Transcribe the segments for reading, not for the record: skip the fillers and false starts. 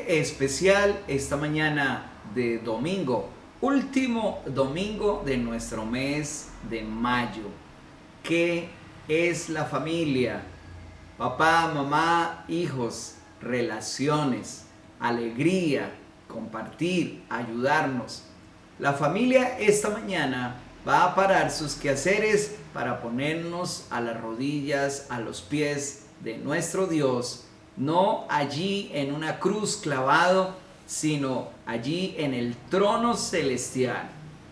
Qué especial esta mañana de domingo, último domingo de nuestro mes de mayo. ¿Qué es la familia? Papá, mamá, hijos, relaciones, alegría, compartir, ayudarnos. La familia esta mañana va a parar sus quehaceres para ponernos a las rodillas, a los pies de nuestro Dios, no allí en una cruz clavado, sino allí en el trono celestial.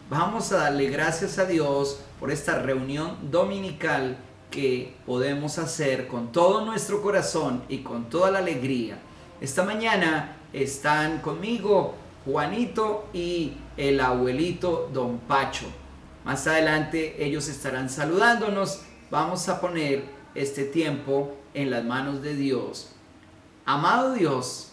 Vamos a darle gracias a Dios por esta reunión dominical que podemos hacer con todo nuestro corazón y con toda la alegría. Esta mañana están conmigo Juanito y el abuelito Don Pacho. Más adelante ellos estarán saludándonos. Vamos a poner este tiempo en las manos de Dios. Amado Dios,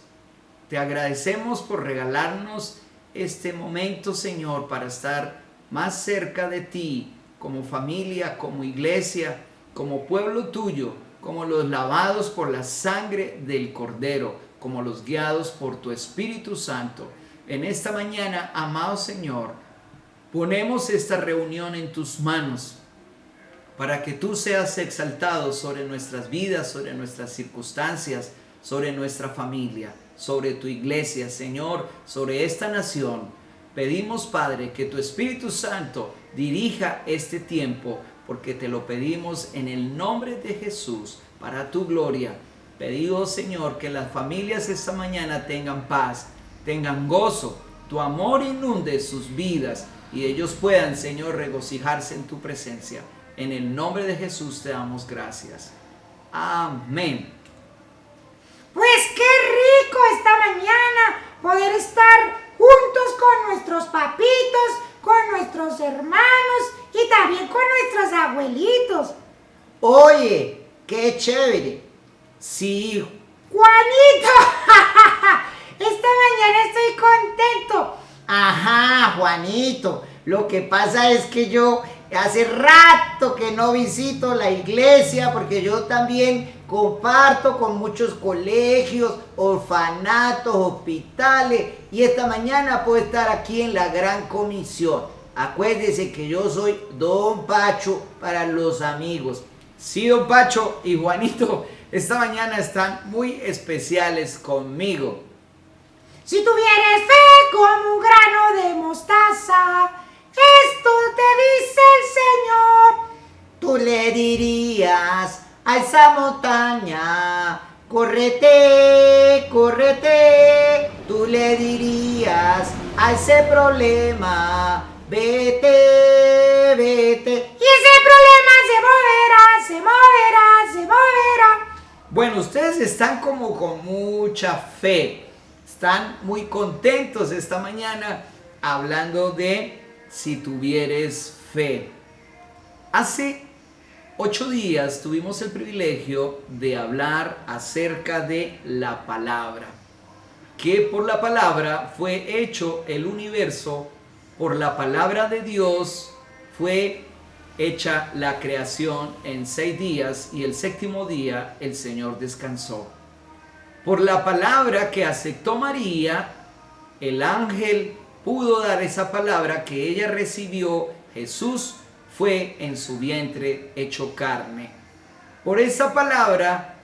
te agradecemos por regalarnos este momento, Señor, para estar más cerca de ti, como familia, como iglesia, como pueblo tuyo, como los lavados por la sangre del Cordero, como los guiados por tu Espíritu Santo. En esta mañana, amado Señor, ponemos esta reunión en tus manos para que tú seas exaltado sobre nuestras vidas, sobre nuestras circunstancias, sobre nuestra familia, sobre tu iglesia, Señor, sobre esta nación. Pedimos, Padre, que tu Espíritu Santo dirija este tiempo, porque te lo pedimos en el nombre de Jesús, para tu gloria. Pedimos, Señor, que las familias esta mañana tengan paz, tengan gozo, tu amor inunde sus vidas y ellos puedan, Señor, regocijarse en tu presencia. En el nombre de Jesús te damos gracias. Amén. Pues qué rico esta mañana poder estar juntos con nuestros papitos, con nuestros hermanos y también con nuestros abuelitos. Oye, qué chévere. Sí, Juanito, esta mañana estoy contento. Ajá, Juanito. Lo que pasa es que yo hace rato que no visito la iglesia porque yo también comparto con muchos colegios, orfanatos, hospitales y esta mañana puedo estar aquí en la Gran Comisión. Acuérdese que yo soy Don Pacho para los amigos. sí, Don Pacho y Juanito, esta mañana están muy especiales conmigo. Si tuvieras fe como un grano de mostaza, esto te dice el Señor. Tú le dirías a esa montaña, córrete, córrete. Tú le dirías a ese problema, vete, vete. Y ese problema se moverá, se moverá, se moverá. Bueno, ustedes están como con mucha fe, están muy contentos esta mañana hablando de si tuvieres fe. Hace 8 días tuvimos el privilegio de hablar acerca de la palabra, que por la palabra fue hecho el universo, por la palabra de Dios fue hecha la creación en 6 días y el séptimo día el Señor descansó. Por la palabra que aceptó María, el ángel pudo dar esa palabra que ella recibió. Jesús fue en su vientre hecho carne. Por esa palabra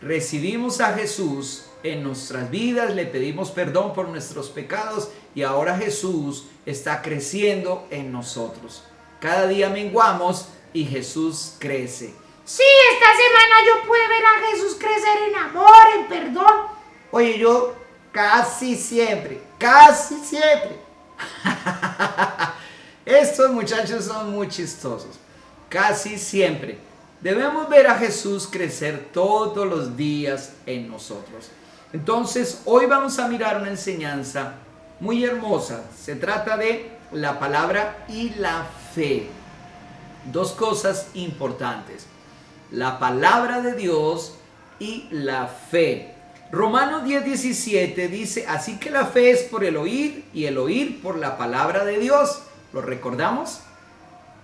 recibimos a Jesús en nuestras vidas, le pedimos perdón por nuestros pecados y ahora Jesús está creciendo en nosotros. Cada día menguamos y Jesús crece. Sí, esta semana yo pude ver a Jesús crecer en amor, en perdón. Oye, yo casi siempre. Estos muchachos son muy chistosos. Casi siempre debemos ver a Jesús crecer todos los días en nosotros. Entonces, hoy vamos a mirar una enseñanza muy hermosa. Se trata de la palabra y la fe. Dos cosas importantes: la palabra de Dios y la fe. Romanos 10:17 dice: así que la fe es por el oír y el oír por la palabra de Dios. ¿Lo recordamos?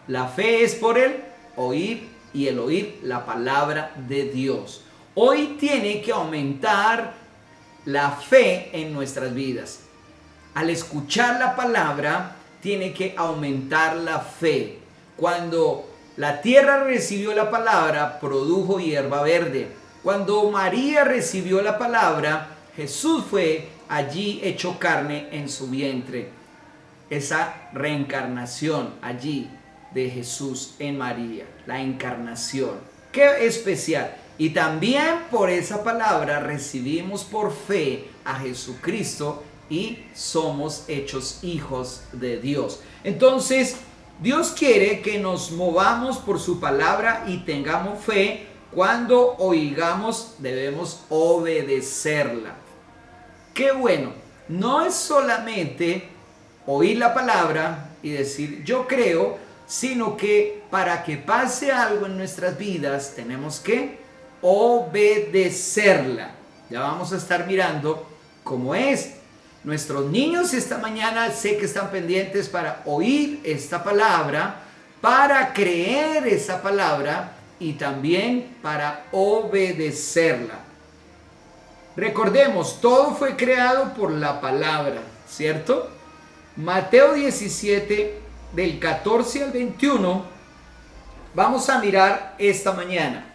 La fe es por el oír y el oír la palabra de Dios. Hoy tiene que aumentar la fe en nuestras vidas. Al escuchar la palabra, tiene que aumentar la fe. Cuando la tierra recibió la palabra, produjo hierba verde. Cuando María recibió la palabra, Jesús fue allí hecho carne en su vientre. Esa reencarnación allí de Jesús en María, la encarnación. ¡Qué especial! Y también por esa palabra recibimos por fe a Jesucristo y somos hechos hijos de Dios. Entonces, Dios quiere que nos movamos por su palabra y tengamos fe. Cuando oigamos, debemos obedecerla. ¡Qué bueno! No es solamente oír la palabra y decir yo creo, sino que para que pase algo en nuestras vidas tenemos que obedecerla. Ya vamos a estar mirando cómo es. Nuestros niños esta mañana sé que están pendientes para oír esta palabra, para creer esa palabra y también para obedecerla. Recordemos, todo fue creado por la palabra, ¿cierto? Mateo 17, del 14 al 21, vamos a mirar esta mañana.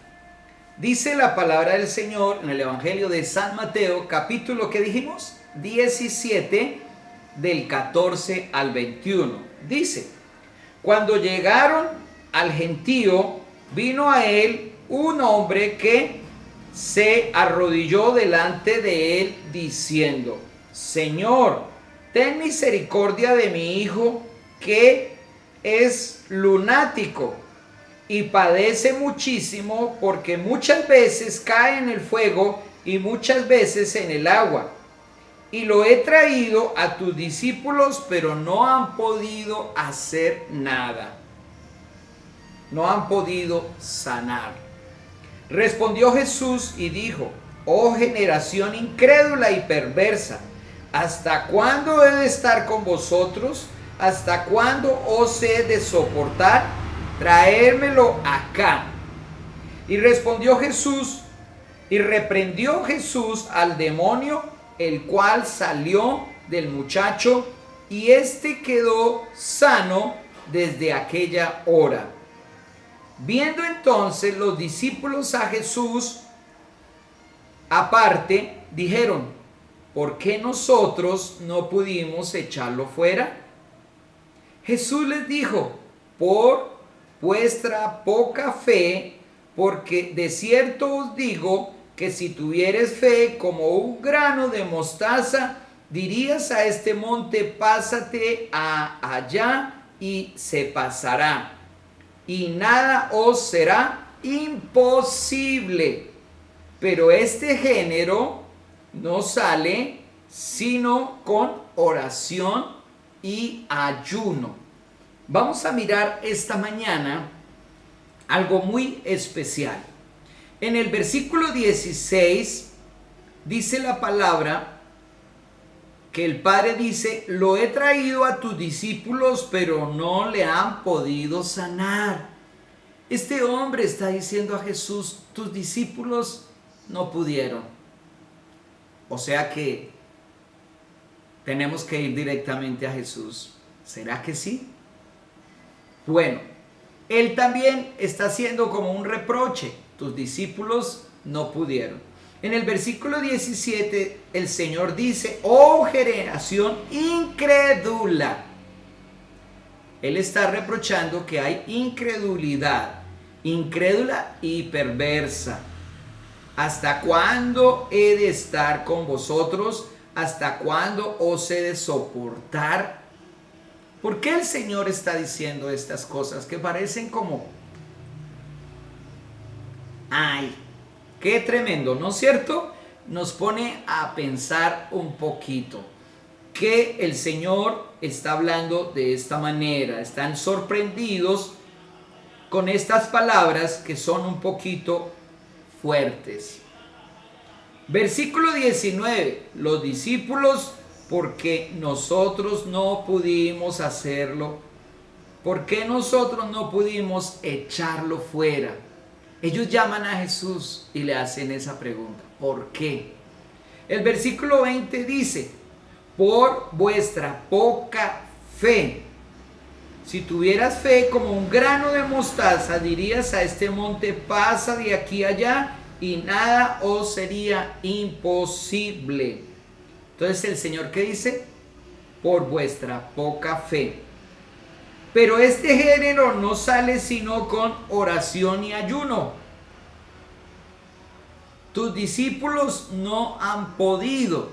Dice la palabra del Señor en el Evangelio de San Mateo, capítulo que dijimos, 17, del 14 al 21. Dice: cuando llegaron al gentío, vino a él un hombre que se arrodilló delante de él diciendo: Señor, ten misericordia de mi hijo, que es lunático y padece muchísimo, porque muchas veces cae en el fuego y muchas veces en el agua. Y lo he traído a tus discípulos, pero no han podido hacer nada. No han podido sanar. Respondió Jesús y dijo: oh generación incrédula y perversa, ¿hasta cuándo he de estar con vosotros? ¿Hasta cuándo os he de soportar? Traérmelo acá. Y respondió Jesús, y reprendió Jesús al demonio, el cual salió del muchacho, y éste quedó sano desde aquella hora. Viendo entonces los discípulos a Jesús aparte, dijeron: ¿por qué nosotros no pudimos echarlo fuera? Jesús les dijo: por vuestra poca fe, porque de cierto os digo que si tuvieres fe como un grano de mostaza, dirías a este monte: pásate allá, y se pasará, y nada os será imposible. Pero este género no sale sino con oración y ayuno. Vamos a mirar esta mañana algo muy especial. En el versículo 16 dice la palabra que el Padre dice: lo he traído a tus discípulos, pero no le han podido sanar. Este hombre está diciendo a Jesús: tus discípulos no pudieron. O sea que tenemos que ir directamente a Jesús. ¿Será que sí? Bueno, él también está haciendo como un reproche: tus discípulos no pudieron. En el versículo 17 el Señor dice: oh generación incrédula. Él está reprochando que hay incredulidad, incrédula y perversa. ¿Hasta cuándo he de estar con vosotros? ¿Hasta cuándo os he de soportar? ¿Por qué el Señor está diciendo estas cosas que parecen como: ay, qué tremendo, ¿no es cierto? Nos pone a pensar un poquito que el Señor está hablando de esta manera. Están sorprendidos con estas palabras que son un poquito fuertes. Versículo 19, los discípulos: porque nosotros no pudimos hacerlo. ¿Por qué nosotros no pudimos echarlo fuera? Ellos llaman a Jesús y le hacen esa pregunta: ¿por qué? El versículo 20 dice, por vuestra poca fe. Si tuvieras fe como un grano de mostaza, dirías a este monte, pasa de aquí a allá, y nada os sería imposible. Entonces el Señor, ¿qué dice? Por vuestra poca fe. Pero este género no sale sino con oración y ayuno. Tus discípulos no han podido.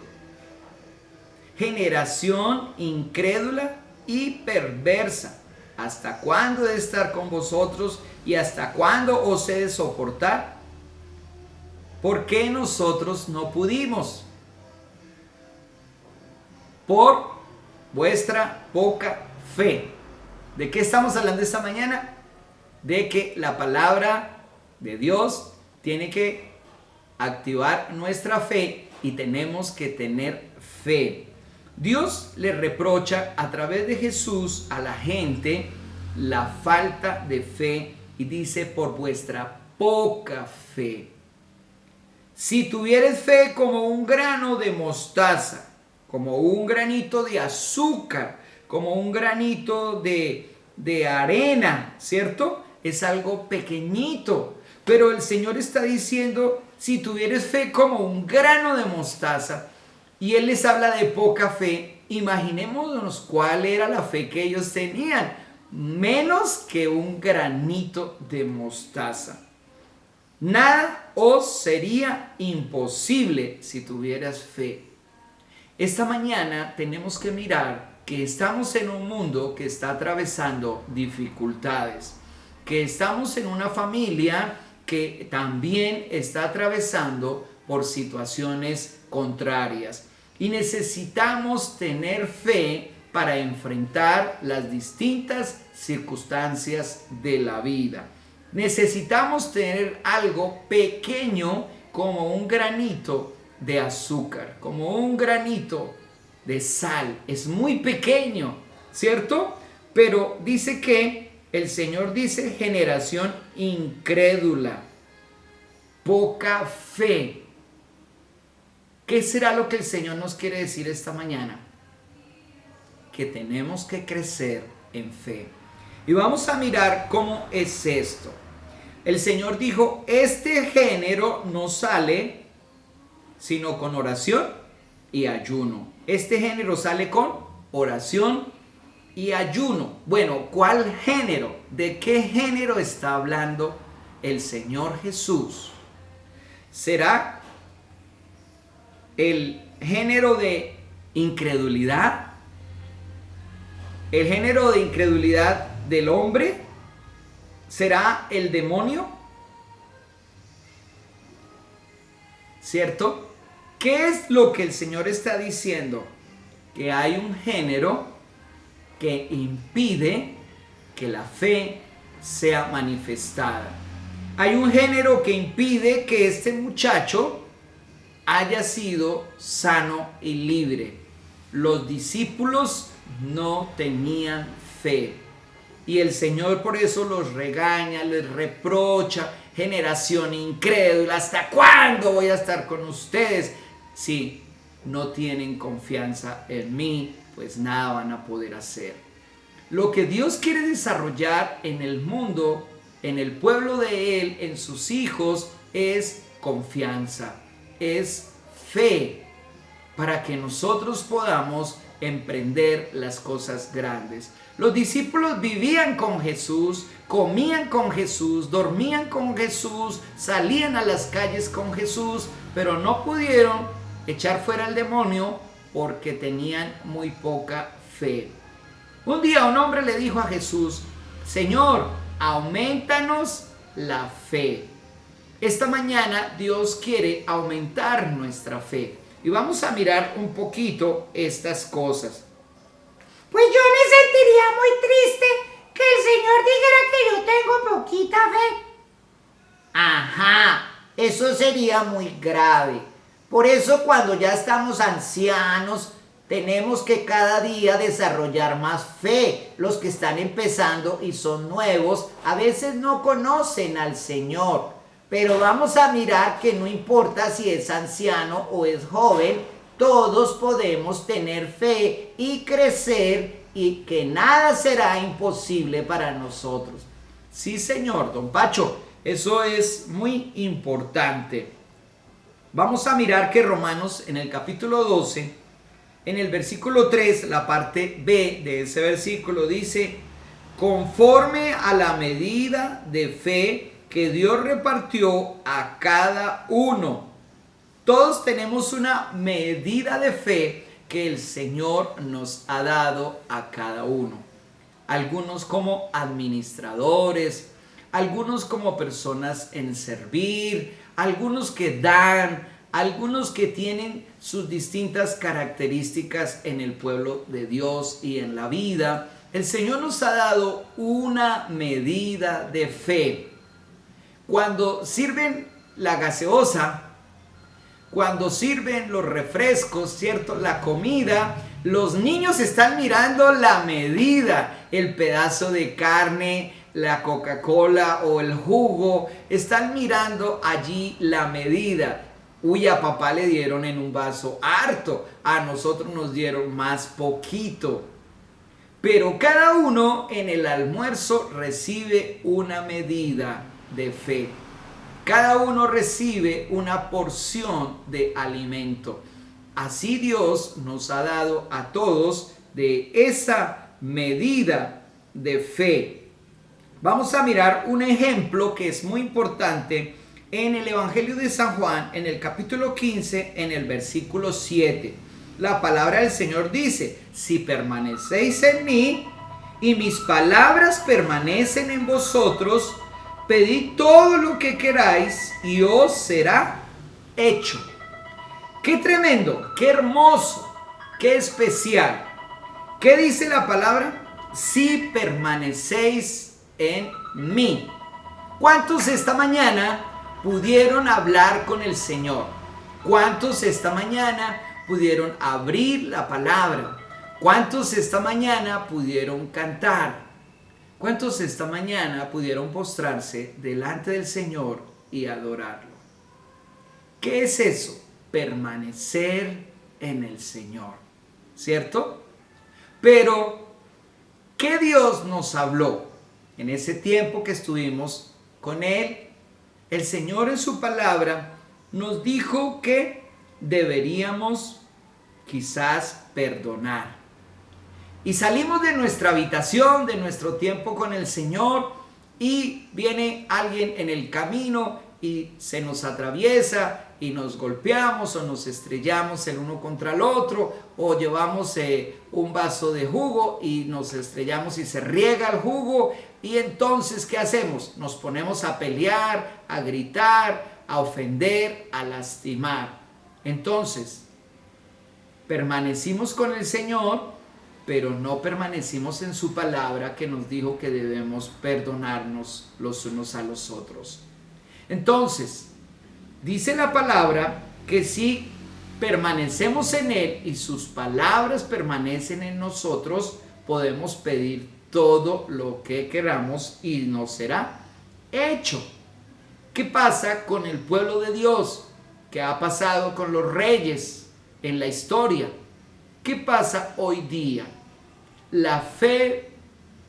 Generación incrédula y perversa. ¿Hasta cuándo he de estar con vosotros y hasta cuándo os he de soportar? ¿Por qué nosotros no pudimos? Por vuestra poca fe. ¿De qué estamos hablando esta mañana? De que la palabra de Dios tiene que activar nuestra fe y tenemos que tener fe. Dios le reprocha a través de Jesús a la gente la falta de fe y dice por vuestra poca fe. Si tuvieres fe como un grano de mostaza, como un granito de azúcar, como un granito de arena, ¿cierto? Es algo pequeñito, pero el Señor está diciendo, si tuvieres fe como un grano de mostaza, y Él les habla de poca fe, imaginémonos cuál era la fe que ellos tenían, menos que un granito de mostaza. Nada os sería imposible si tuvieras fe. Esta mañana tenemos que mirar que estamos en un mundo que está atravesando dificultades, que estamos en una familia que también está atravesando por situaciones contrarias y necesitamos tener fe para enfrentar las distintas circunstancias de la vida. Necesitamos tener algo pequeño como un granito de azúcar, como un granito de sal. Es muy pequeño, ¿cierto? Pero dice que el Señor dice generación incrédula, poca fe. ¿Qué será lo que el Señor nos quiere decir esta mañana? Que tenemos que crecer en fe. Y vamos a mirar cómo es esto. El Señor dijo, este género no sale sino con oración y ayuno. Este género sale con oración y ayuno. Bueno, ¿cuál género? ¿De qué género está hablando el Señor Jesús? ¿Será el género de incredulidad? ¿El género de incredulidad del hombre? ¿Será el demonio? ¿Cierto? ¿Qué es lo que el Señor está diciendo? Que hay un género que impide que la fe sea manifestada. Hay un género que impide que este muchacho haya sido sano y libre. Los discípulos no tenían fe. Y el Señor por eso los regaña, les reprocha, generación incrédula, ¿hasta cuándo voy a estar con ustedes? Si no tienen confianza en mí, pues nada van a poder hacer. Lo que Dios quiere desarrollar en el mundo, en el pueblo de Él, en sus hijos, es confianza, es fe, para que nosotros podamos emprender las cosas grandes. Los discípulos vivían con Jesús, comían con Jesús, dormían con Jesús, salían a las calles con Jesús, pero no pudieron echar fuera al demonio porque tenían muy poca fe. Un día un hombre le dijo a Jesús, Señor, aumentanos la fe. Esta mañana Dios quiere aumentar nuestra fe. Y vamos a mirar un poquito estas cosas. Pues yo me sentiría muy triste que el Señor dijera que yo tengo poquita fe. Ajá, eso sería muy grave. Por eso cuando ya estamos ancianos, tenemos que cada día desarrollar más fe. Los que están empezando y son nuevos, a veces no conocen al Señor. Pero vamos a mirar que no importa si es anciano o es joven, todos podemos tener fe y crecer y que nada será imposible para nosotros. Sí, señor, don Pacho, eso es muy importante. Vamos a mirar que Romanos en el capítulo 12, en el versículo 3, la parte B de ese versículo dice: conforme a la medida de fe que Dios repartió a cada uno. Todos tenemos una medida de fe que el Señor nos ha dado a cada uno. Algunos como administradores, algunos como personas en servir, algunos que dan, algunos que tienen sus distintas características en el pueblo de Dios y en la vida. El Señor nos ha dado una medida de fe. Cuando sirven la gaseosa, cuando sirven los refrescos, ¿cierto? La comida, los niños están mirando la medida, el pedazo de carne, la Coca-Cola o el jugo, están mirando allí la medida. Uy, a papá le dieron en un vaso harto, a nosotros nos dieron más poquito. Pero cada uno en el almuerzo recibe una medida de fe. Cada uno recibe una porción de alimento. Así Dios nos ha dado a todos de esa medida de fe. Vamos a mirar un ejemplo que es muy importante en el Evangelio de San Juan, en el capítulo 15, en el versículo 7. La palabra del Señor dice: si permanecéis en mí y mis palabras permanecen en vosotros, pedid todo lo que queráis y os será hecho. Qué tremendo, qué hermoso, qué especial. ¿Qué dice la palabra? Si permanecéis en mí. ¿Cuántos esta mañana pudieron hablar con el Señor? ¿Cuántos esta mañana pudieron abrir la palabra? ¿Cuántos esta mañana pudieron cantar? ¿Cuántos esta mañana pudieron postrarse delante del Señor y adorarlo? ¿Qué es eso? Permanecer en el Señor, ¿cierto? Pero, ¿qué Dios nos habló en ese tiempo que estuvimos con Él? El Señor en su palabra nos dijo que deberíamos quizás perdonar. Y salimos de nuestra habitación, de nuestro tiempo con el Señor, y viene alguien en el camino y se nos atraviesa y nos golpeamos o nos estrellamos el uno contra el otro, o llevamos un vaso de jugo y nos estrellamos y se riega el jugo, y entonces ¿qué hacemos? Nos ponemos a pelear, a gritar, a ofender, a lastimar. Entonces, permanecimos con el Señor, pero no permanecimos en su palabra que nos dijo que debemos perdonarnos los unos a los otros. Entonces, dice la palabra que si permanecemos en Él y sus palabras permanecen en nosotros, podemos pedir todo lo que queramos y nos será hecho. ¿Qué pasa con el pueblo de Dios? ¿Qué ha pasado con los reyes en la historia? ¿Qué pasa hoy día? La fe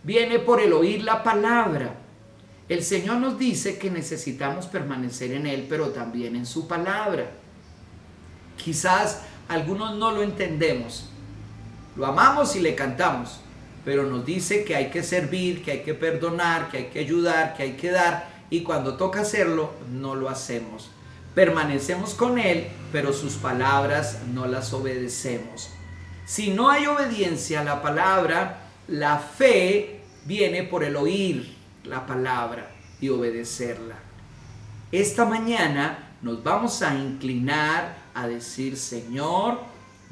viene por el oír la palabra. El Señor nos dice que necesitamos permanecer en Él, pero también en su palabra. Quizás algunos no lo entendemos. Lo amamos y le cantamos, pero nos dice que hay que servir, que hay que perdonar, que hay que ayudar, que hay que dar, y cuando toca hacerlo, no lo hacemos. Permanecemos con Él, pero sus palabras no las obedecemos. Si no hay obediencia a la palabra, la fe viene por el oír la palabra y obedecerla. Esta mañana nos vamos a inclinar a decir: Señor,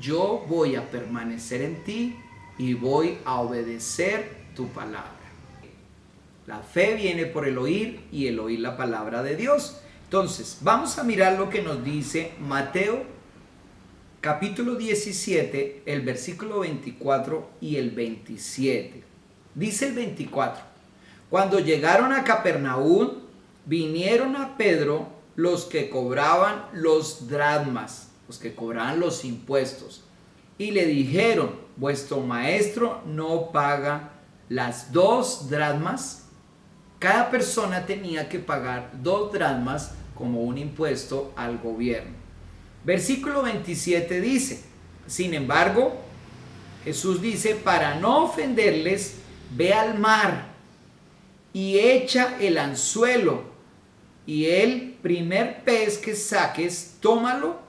yo voy a permanecer en ti y voy a obedecer tu palabra. La fe viene por el oír y el oír la palabra de Dios. Entonces, vamos a mirar lo que nos dice Mateo capítulo 17, el versículo 24 y el 27. Dice el 24: cuando llegaron a Capernaum, vinieron a Pedro los que cobraban los dracmas, los que cobraban los impuestos, y le dijeron: vuestro maestro no paga las 2 dracmas. Cada persona tenía que pagar 2 dracmas como un impuesto al gobierno. Versículo 27 dice: sin embargo, Jesús dice: para no ofenderles, ve al mar y echa el anzuelo, y el primer pez que saques, tómalo,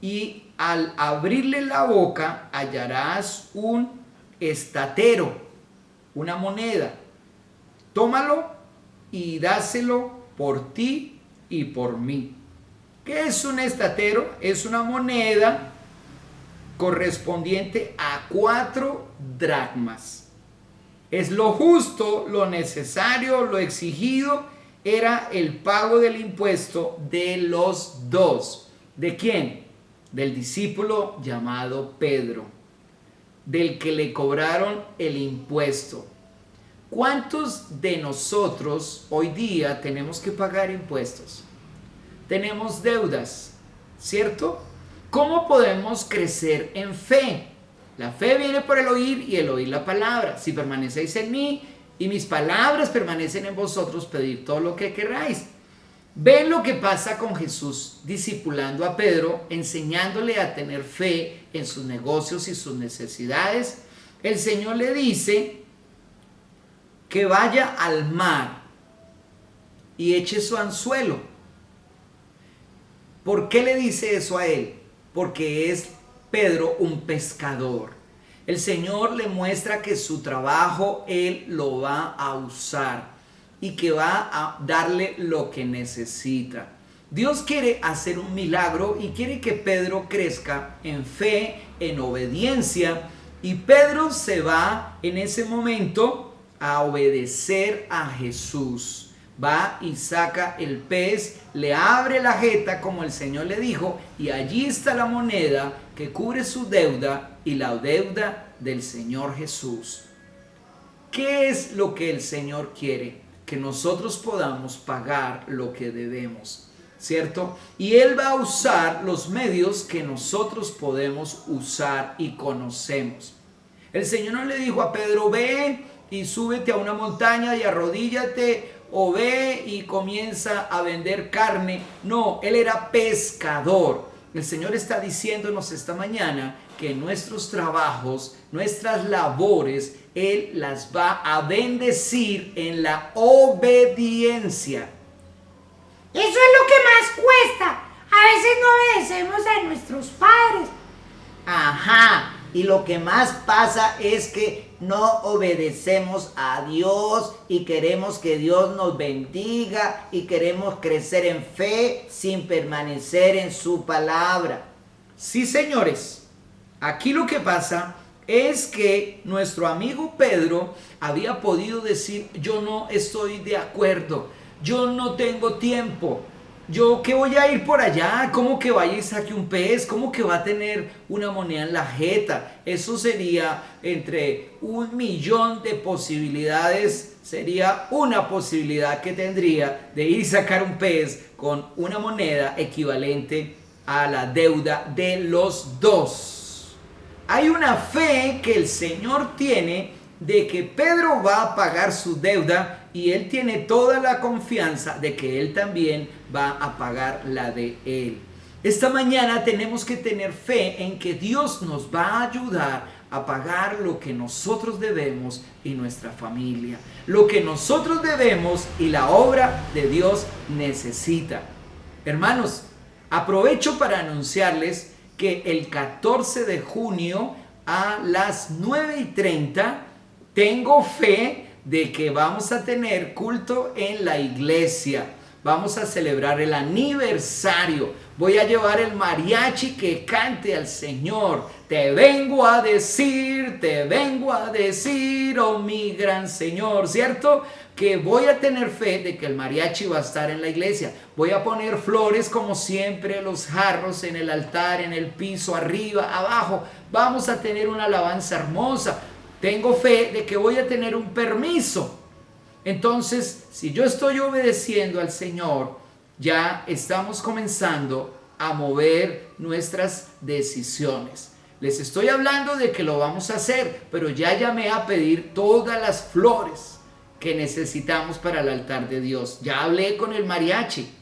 y al abrirle la boca hallarás un estatero, una moneda. Tómalo y dáselo por ti y por mí. ¿Qué es un estatero? Es una moneda correspondiente a 4 dracmas. Es lo justo, lo necesario, lo exigido. Era el pago del impuesto de los 2. ¿De quién? Del discípulo llamado Pedro, del que le cobraron el impuesto. ¿Cuántos de nosotros hoy día tenemos que pagar impuestos? Tenemos deudas, ¿cierto? ¿Cómo podemos crecer en fe? La fe viene por el oír y el oír la palabra. Si permanecéis en mí y mis palabras permanecen en vosotros, pedid todo lo que queráis. Ven lo que pasa con Jesús discipulando a Pedro, enseñándole a tener fe en sus negocios y sus necesidades. El Señor le dice que vaya al mar y eche su anzuelo. ¿Por qué le dice eso a él? Porque es Pedro un pescador. El Señor le muestra que su trabajo él lo va a usar y que va a darle lo que necesita. Dios quiere hacer un milagro y quiere que Pedro crezca en fe, en obediencia, y Pedro se va en ese momento a obedecer a Jesús. Va y saca el pez, le abre la jeta como el Señor le dijo, y allí está la moneda que cubre su deuda y la deuda del Señor Jesús. ¿Qué es lo que el Señor quiere? Que nosotros podamos pagar lo que debemos, ¿cierto? Y Él va a usar los medios que nosotros podemos usar y conocemos. El Señor no le dijo a Pedro: ve y súbete a una montaña y arrodíllate, o ve y comienza a vender carne. No, él era pescador. El Señor está diciéndonos esta mañana que nuestros trabajos, nuestras labores, Él las va a bendecir en la obediencia. Eso es lo que más cuesta. A veces no obedecemos a nuestros padres. Ajá, y lo que más pasa es que no obedecemos a Dios y queremos que Dios nos bendiga y queremos crecer en fe sin permanecer en su palabra. Sí, señores, aquí lo que pasa es que nuestro amigo Pedro había podido decir: yo no estoy de acuerdo, yo no tengo tiempo. ¿Yo qué voy a ir por allá? ¿Cómo que vaya y saque un pez? ¿Cómo que va a tener una moneda en la jeta? Eso sería entre 1.000.000 de posibilidades. Sería una posibilidad que tendría de ir y sacar un pez con una moneda equivalente a la deuda de los 2. Hay una fe que el Señor tiene de que Pedro va a pagar su deuda, y él tiene toda la confianza de que él también va a pagar la de él. Esta mañana tenemos que tener fe en que Dios nos va a ayudar a pagar lo que nosotros debemos y nuestra familia, lo que nosotros debemos y la obra de Dios necesita. Hermanos, aprovecho para anunciarles que el 14 de junio a las 9:30 tengo fe de que vamos a tener culto en la iglesia. Vamos a celebrar el aniversario. Voy a llevar el mariachi que cante al Señor. Te vengo a decir, oh mi gran Señor, ¿cierto? Que voy a tener fe de que el mariachi va a estar en la iglesia. Voy a poner flores como siempre, los jarros en el altar, en el piso, arriba, abajo. Vamos a tener una alabanza hermosa. Tengo fe de que voy a tener un permiso Entonces, si yo estoy obedeciendo al Señor, ya estamos comenzando a mover nuestras decisiones. Les estoy hablando de que lo vamos a hacer, pero ya llamé a pedir todas las flores que necesitamos para el altar de Dios. Ya hablé con el mariachi.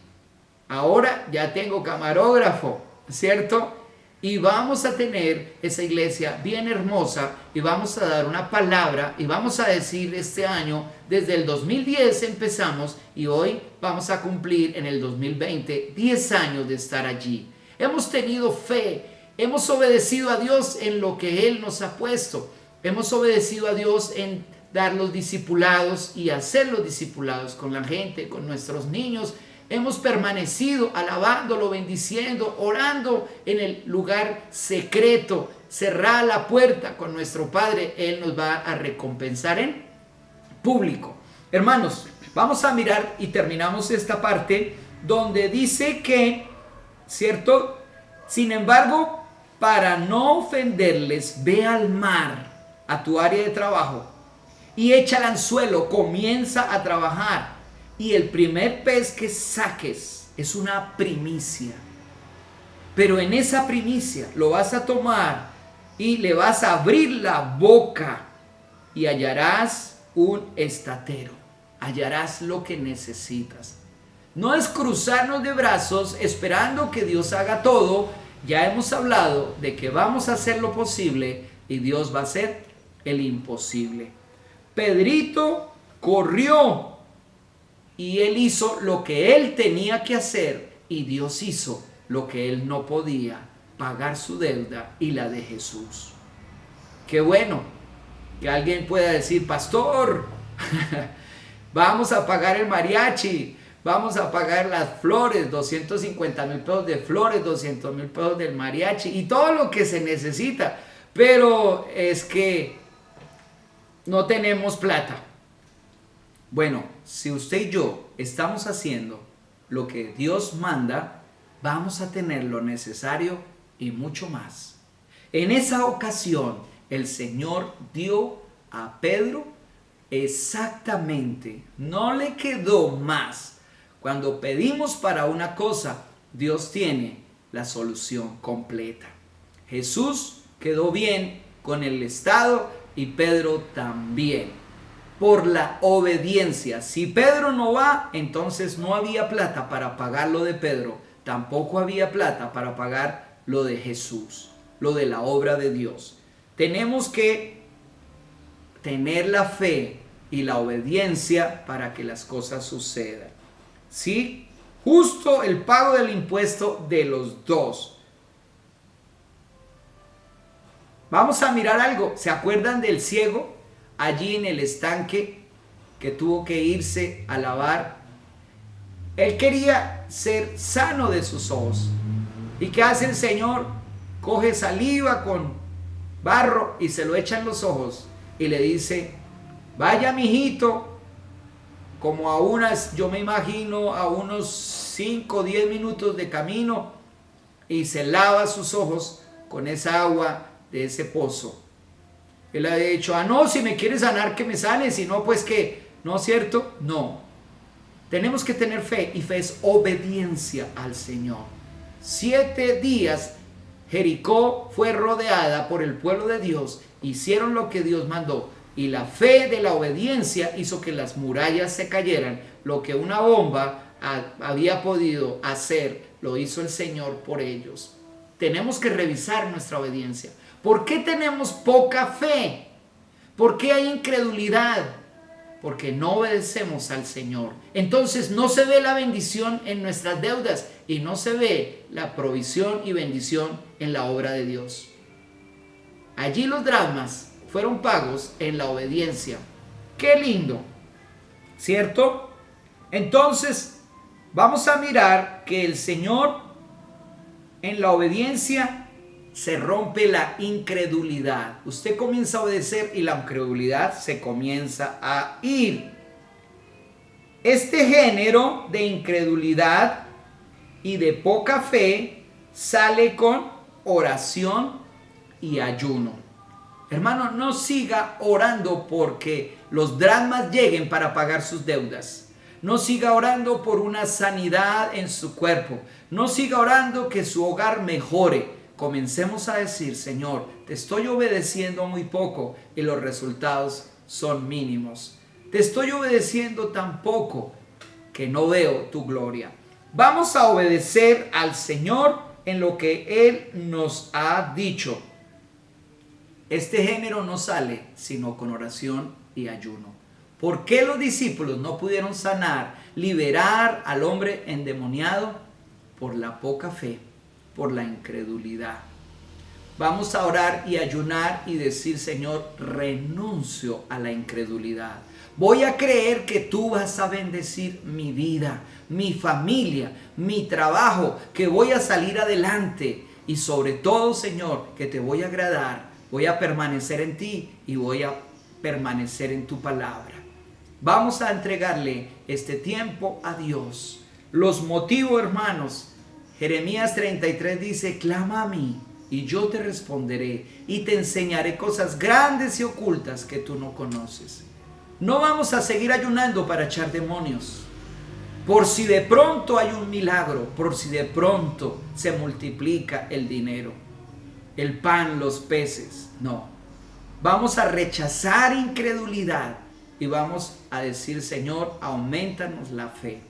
Ahora ya tengo camarógrafo, ¿cierto? Y vamos a tener esa iglesia bien hermosa y vamos a dar una palabra y vamos a decir este año, desde el 2010 empezamos y hoy vamos a cumplir en el 2020 10 años de estar allí. Hemos tenido fe, hemos obedecido a Dios en lo que Él nos ha puesto. Hemos obedecido a Dios en dar los discipulados y hacer los discipulados con la gente, con nuestros niños. Hemos permanecido alabándolo, bendiciendo, orando en el lugar secreto, cerrada la puerta con nuestro Padre. Él nos va a recompensar en público. Hermanos, vamos a mirar y terminamos esta parte donde dice que, ¿cierto? Sin embargo, para no ofenderles, ve al mar, a tu área de trabajo, y echa el anzuelo, comienza a trabajar. Y el primer pez que saques es una primicia. Pero en esa primicia lo vas a tomar y le vas a abrir la boca y hallarás un estatero. Hallarás lo que necesitas. No es cruzarnos de brazos esperando que Dios haga todo. Ya hemos hablado de que vamos a hacer lo posible y Dios va a hacer el imposible. Pedrito corrió. Y él hizo lo que él tenía que hacer y Dios hizo lo que él no podía, pagar su deuda y la de Jesús. Qué bueno que alguien pueda decir, pastor, vamos a pagar el mariachi, vamos a pagar las flores, 250,000 pesos de flores, 200,000 pesos del mariachi y todo lo que se necesita. Pero es que no tenemos plata. Bueno, si usted y yo estamos haciendo lo que Dios manda, vamos a tener lo necesario y mucho más. En esa ocasión, el Señor dio a Pedro exactamente, no le quedó más. Cuando pedimos para una cosa, Dios tiene la solución completa. Jesús quedó bien con el estado y Pedro también. Por la obediencia. Si Pedro no va, entonces no había plata para pagar lo de Pedro. Tampoco había plata para pagar lo de Jesús, lo de la obra de Dios. Tenemos que tener la fe y la obediencia para que las cosas sucedan. ¿Sí? Justo el pago del impuesto de los dos. Vamos a mirar algo. ¿Se acuerdan del ciego? Allí en el estanque que tuvo que irse a lavar. Él quería ser sano de sus ojos. ¿Y qué hace el Señor? Coge saliva con barro y se lo echa en los ojos y le dice, vaya mijito, como a unas, yo me imagino, a unos 5 o 10 minutos de camino, y se lava sus ojos con esa agua de ese pozo. Él ha dicho, no, si me quieres sanar que me sane, si no, pues que, ¿no es cierto? No. Tenemos que tener fe, y fe es obediencia al Señor. 7 días Jericó fue rodeada por el pueblo de Dios, hicieron lo que Dios mandó, y la fe de la obediencia hizo que las murallas se cayeran. Lo que una bomba había podido hacer, lo hizo el Señor por ellos. Tenemos que revisar nuestra obediencia. ¿Por qué tenemos poca fe? ¿Por qué hay incredulidad? Porque no obedecemos al Señor. Entonces no se ve la bendición en nuestras deudas y no se ve la provisión y bendición en la obra de Dios. Allí los dramas fueron pagos en la obediencia. ¡Qué lindo! ¿Cierto? Entonces vamos a mirar que el Señor en la obediencia se rompe la incredulidad. Usted comienza a obedecer y la incredulidad se comienza a ir. Este género de incredulidad y de poca fe sale con oración y ayuno. Hermano, no siga orando porque los dracmas lleguen para pagar sus deudas. No siga orando por una sanidad en su cuerpo. No siga orando que su hogar mejore. Comencemos a decir: Señor, te estoy obedeciendo muy poco y los resultados son mínimos. Te estoy obedeciendo tan poco que no veo tu gloria. Vamos a obedecer al Señor en lo que Él nos ha dicho. Este género no sale sino con oración y ayuno. ¿Por qué los discípulos no pudieron sanar, liberar al hombre endemoniado? Por la poca fe, por la incredulidad. Vamos a orar y ayunar y decir: Señor, renuncio a la incredulidad. Voy a creer que tú vas a bendecir mi vida, mi familia, mi trabajo, que voy a salir adelante y sobre todo, Señor, que te voy a agradar. Voy a permanecer en ti y voy a permanecer en tu palabra. Vamos a entregarle este tiempo a Dios. Los motivos, hermanos. Jeremías 33 dice: clama a mí y yo te responderé y te enseñaré cosas grandes y ocultas que tú no conoces. No vamos a seguir ayunando para echar demonios. Por si de pronto hay un milagro, por si de pronto se multiplica el dinero, el pan, los peces. No. Vamos a rechazar incredulidad y vamos a decir: Señor, aumentanos la fe.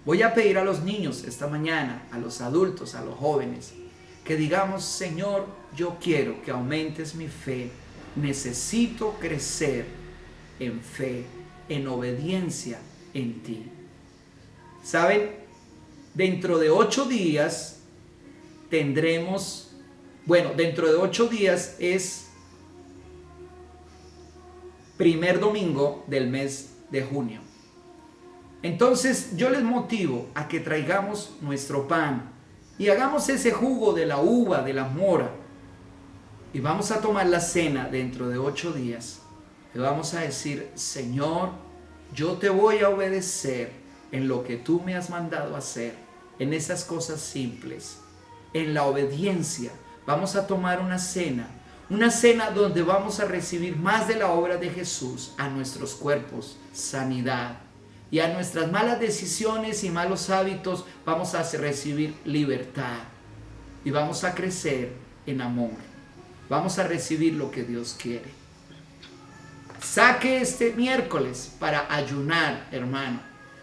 Voy a pedir a los niños esta mañana, a los adultos, a los jóvenes, que digamos: Señor, yo quiero que aumentes mi fe. Necesito crecer en fe, en obediencia en ti. ¿Saben? Dentro de 8 días tendremos, dentro de 8 días es primer domingo del mes de junio. Entonces yo les motivo a que traigamos nuestro pan y hagamos ese jugo de la uva, de la mora, y vamos a tomar la cena dentro de 8 días. Le vamos a decir: Señor, yo te voy a obedecer en lo que tú me has mandado hacer, en esas cosas simples, en la obediencia. Vamos a tomar una cena donde vamos a recibir más de la obra de Jesús a nuestros cuerpos, sanidad, y a nuestras malas decisiones y malos hábitos vamos a recibir libertad, y vamos a crecer en amor. Vamos a recibir lo que Dios quiere. Saque este miércoles para ayunar, hermano.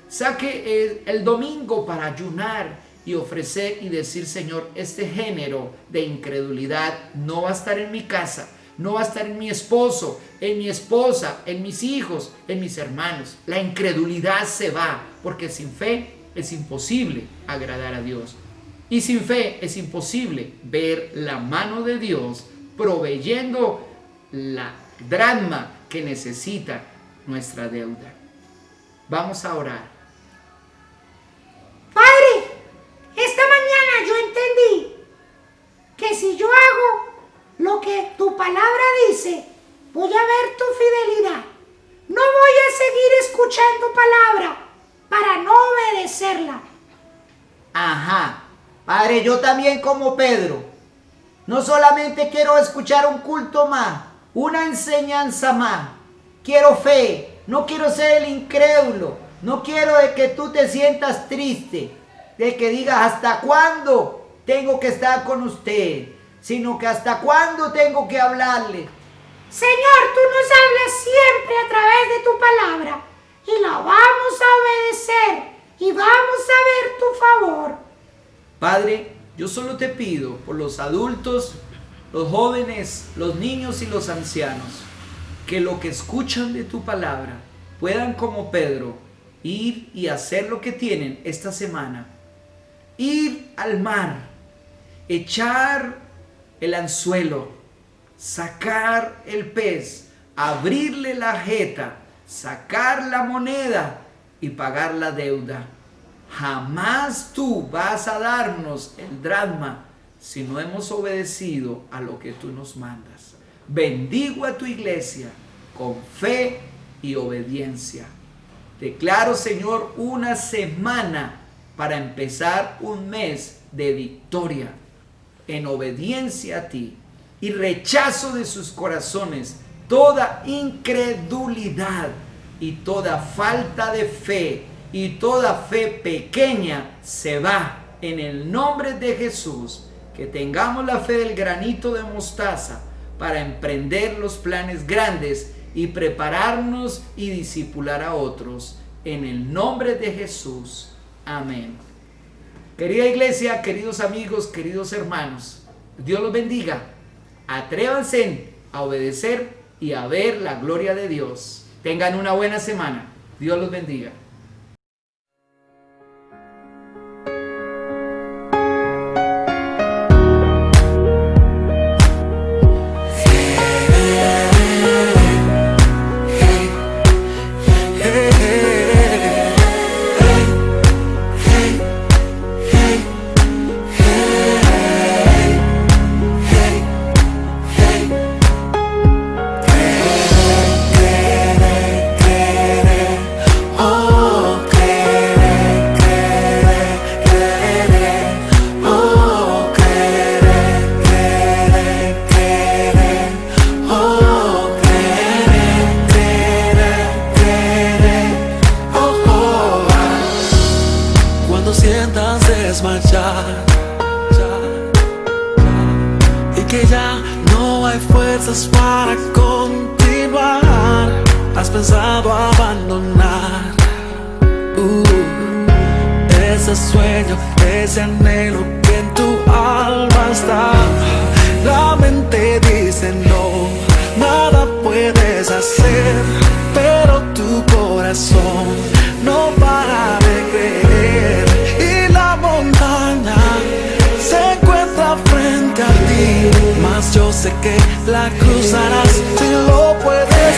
Saque el domingo para ayunar y ofrecer y decir: Señor, este género de incredulidad no va a estar en mi casa, no va a estar en mi esposo, en mi esposa, en mis hijos, en mis hermanos. La incredulidad se va, porque sin fe es imposible agradar a Dios. Y sin fe es imposible ver la mano de Dios proveyendo la dracma que necesita nuestra deuda. Vamos a orar. Padre, esta mañana yo entendí que si yo hago lo que tu palabra dice, voy a ver tu fidelidad. No voy a seguir escuchando palabra para no obedecerla. Ajá. Padre, yo también, como Pedro, no solamente quiero escuchar un culto más, una enseñanza más. Quiero fe, no quiero ser el incrédulo, no quiero de que tú te sientas triste, de que digas: ¿hasta cuándo tengo que estar con usted? Sino que ¿hasta cuándo tengo que hablarle? Señor, tú nos hablas siempre a través de tu palabra y la vamos a obedecer y vamos a ver tu favor. Padre, yo solo te pido por los adultos, los jóvenes, los niños y los ancianos, que lo que escuchan de tu palabra puedan, como Pedro, ir y hacer lo que tienen esta semana. Ir al mar, echar el anzuelo, sacar el pez, abrirle la jeta, sacar la moneda y pagar la deuda. Jamás tú vas a darnos el dracma si no hemos obedecido a lo que tú nos mandas. Bendigo a tu iglesia con fe y obediencia. Declaro, Señor, una semana para empezar un mes de victoria en obediencia a ti. y rechazo de sus corazones toda incredulidad y toda falta de fe y toda fe pequeña se va en el nombre de Jesús. Que tengamos la fe del granito de mostaza para emprender los planes grandes y prepararnos y discipular a otros en el nombre de Jesús. Amén. Querida iglesia, queridos amigos, queridos hermanos, Dios los bendiga. Atrévanse a obedecer y a ver la gloria de Dios. Tengan una buena semana. Dios los bendiga. Sientas desmayar y que ya no hay fuerzas para continuar, has pensado abandonar ese sueño, ese anhelo que en tu alma está. La mente dice no, nada puedes hacer, pero tu corazón no para de creer. La montaña se encuentra frente a ti, mas yo sé que la cruzarás si lo puedes ver.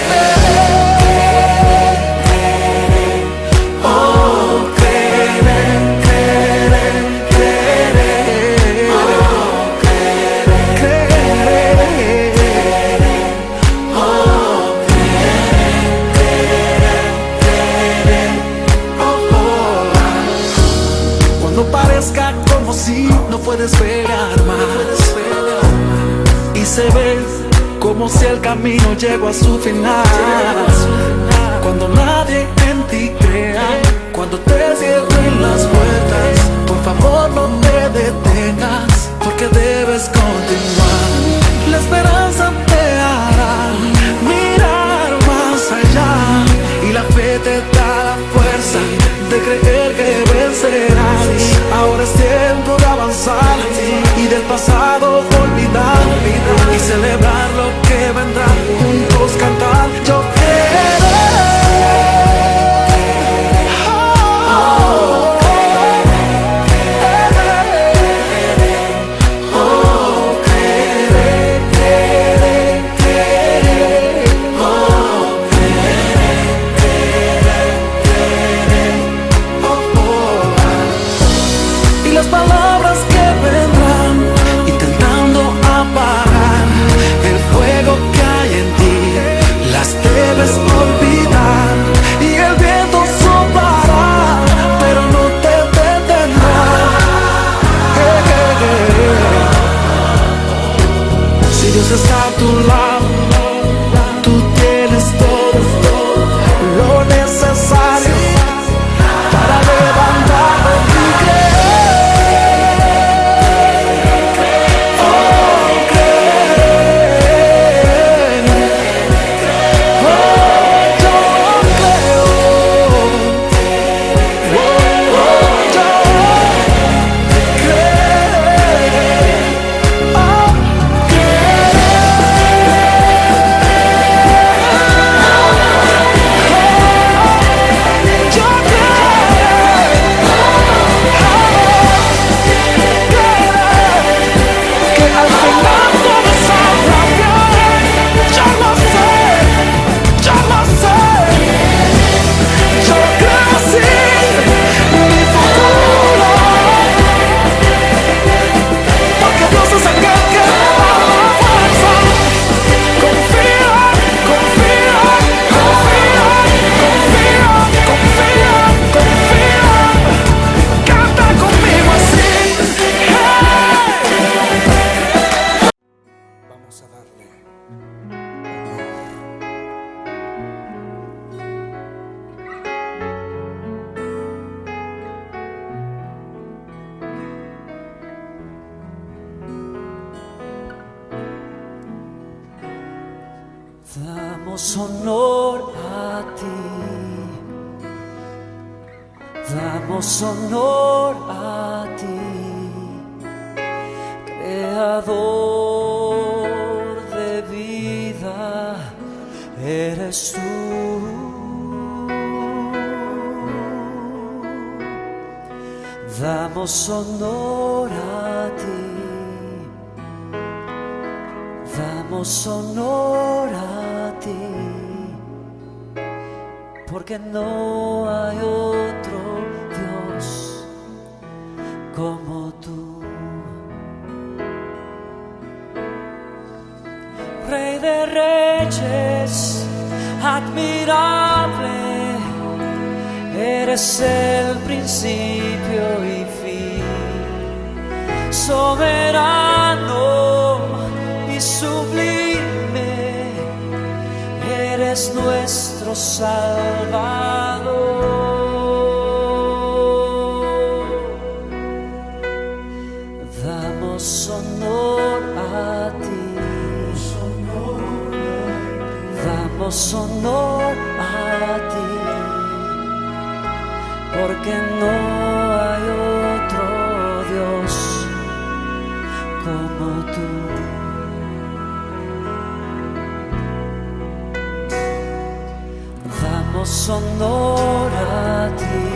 Oh, creer, creer, creer. Oh, creer, creer. Oh, creer, creer. Oh, oh. Cuando parezca como si no puedes esperar más y se ve como si el camino llegó a su final. Cuando nadie en ti crea, cuando te cierren las puertas, por favor no te detengas, porque debes continuar. La esperanza te hará mirar más allá y la fe te da la fuerza de creer que vencerás. Ahora es tiempo de avanzar y del pasado olvidar y celebrar lo que vendrá. Juntos cantar, yo creeré. Oh, oh, creeré, creeré, creeré. Oh, creeré, creeré, creeré. Y las palabras que vendrán intentando apagar Damos honor a ti, damos honor a ti, creador de vida, eres tú. Damos honor a ti, damos honor a ti, porque no hay otro Dios como tú. Rey de reyes, admirable, eres el principio y fin, soberano y sublime, eres nuestro Salvador. Damos honor a ti, damos honor a ti, porque no hay otro Dios como tú. Damos honor a ti,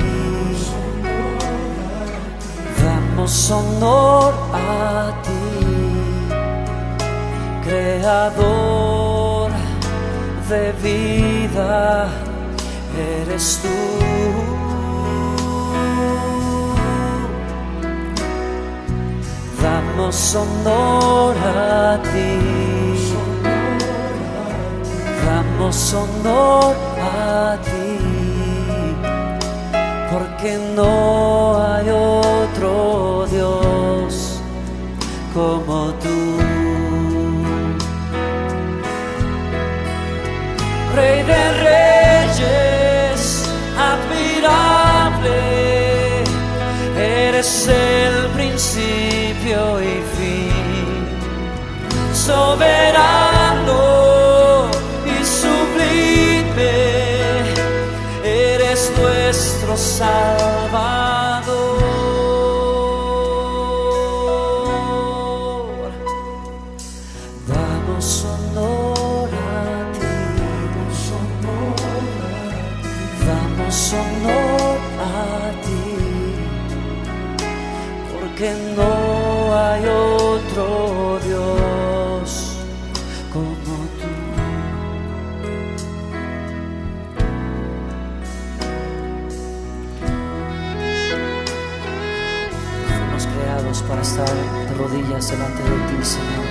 damos honor a ti, creador de vida, eres tú. Damos honor a ti, damos honor a ti, porque no hay otro Dios como tú. Rey de reyes, admirable, eres el principio y fin, soberano y sublime, eres nuestro Salvador. Damos honor a ti, damos honor a ti, porque no hay otro Dios como tú. Fuimos creados para estar de rodillas delante de ti, Señor.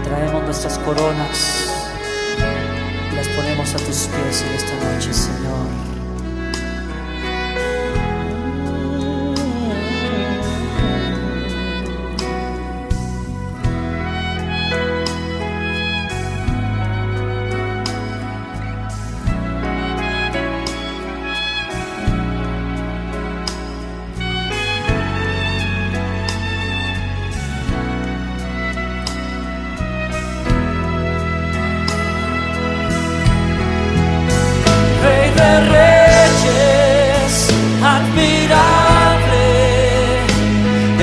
Traemos nuestras coronas y las ponemos a tus pies en esta noche, Señor.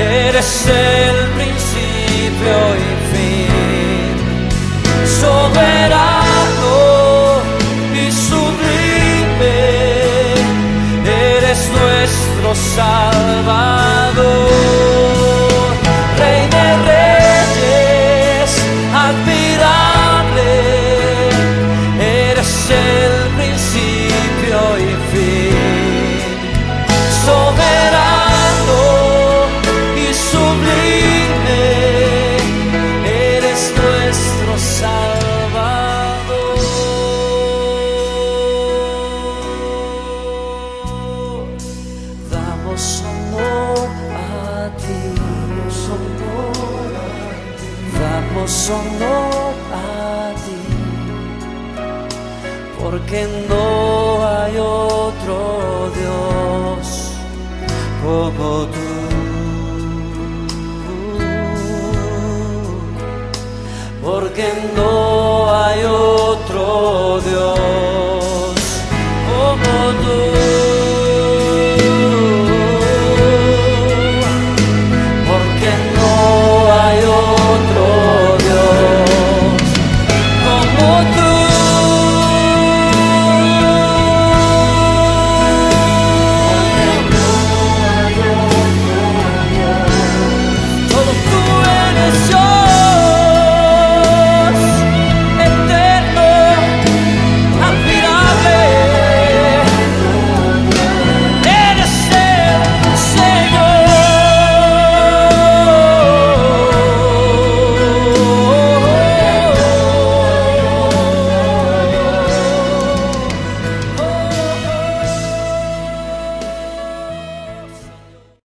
Eres el principio y fin, soberano y sublime, eres nuestro Salvador. Rey de reyes, admirable, eres el principio y fin, soberano sublime, eres nuestro Salvador. Damos honor a ti, damos honor a ti, porque no hay otro Dios como tú. Porque no hay otro Dios como tú.